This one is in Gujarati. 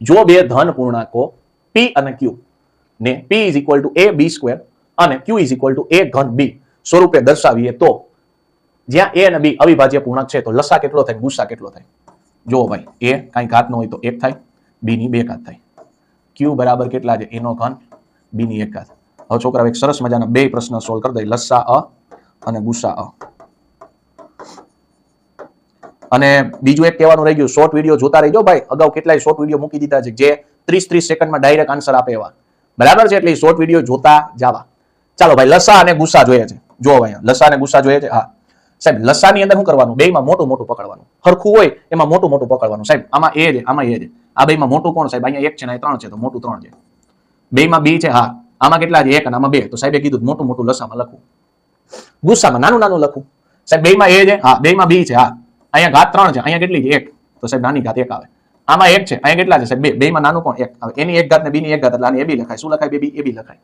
જો બે ધન પૂર્ણાંકો p અને q ને p is equal to a b square અને q is equal to a ઘન b સ્વરૂપે દર્શાવીએ તો જ્યાં a અને b અવિભાજ્ય પૂર્ણાંક છે તો લસા કેટલો થાય, ગુસા કેટલો થાય? જો ભાઈ a કઈ ઘાત નો હોય તો 1 થાય, b ની 2 ઘાત થાય, q બરાબર કેટલા છે? a નો ઘન b ની 1 ઘાત. હવે છોકરાઓ એક સરસ મજાના બે પ્રશ્ન સોલ્વ કરી દઈએ, લસા અ અને ગુસા અ. અને બીજું એક કહેવાનું રહી ગયું, શોર્ટ વિડીયો જોતા રહેજો ભાઈ. અગાઉ કેટલાય શોર્ટ વિડીયો મૂકી દીધા છે જે 30-30 સેકન્ડમાં ડાયરેક્ટ આન્સર આપે એવા, બરાબર છે? એટલે શોર્ટ વિડીયો જોતા જાવા. ચાલો ભાઈ, લસા અને ગુસા જોઈએ છે. જો ભાઈ લસા અને ગુસા જોઈએ છે. હા સાહેબ, લસા ની અંદર શું કરવાનું? બેમાં મોટું મોટું પકડવાનું, હરખું હોય એમાં મોટું મોટું પકડવાનું. સાહેબ આમાં a છે, આમાં a છે, આ બેમાં મોટું કોણ સાહેબ? અહીંયા 1 છે ને 3 છે તો મોટું 3 છે. બેમાં b છે, હા આમાં કેટલા છે? 1 અને આમાં 2. તો સાહેબે કીધું મોટું મોટું લસામાં લખવું, ગુસ્સામાં નાનું નાનું લખવું. સાહેબ બેમાં a છે, હા બેમાં b છે, હા અહીંયા ઘાત 3 છે, અહીંયા કેટલી છે? 1. તો સાહેબ નાની ઘાત 1 આવે. આમાં 1 છે, અહીંયા કેટલા છે સાહેબ? 2. બેમાં નાનું કોણ? 1 આવે. એની 1 ઘાત ને b ની 1 ઘાત એટલે આને ab લખાય. શું લખાય? ab લખાય.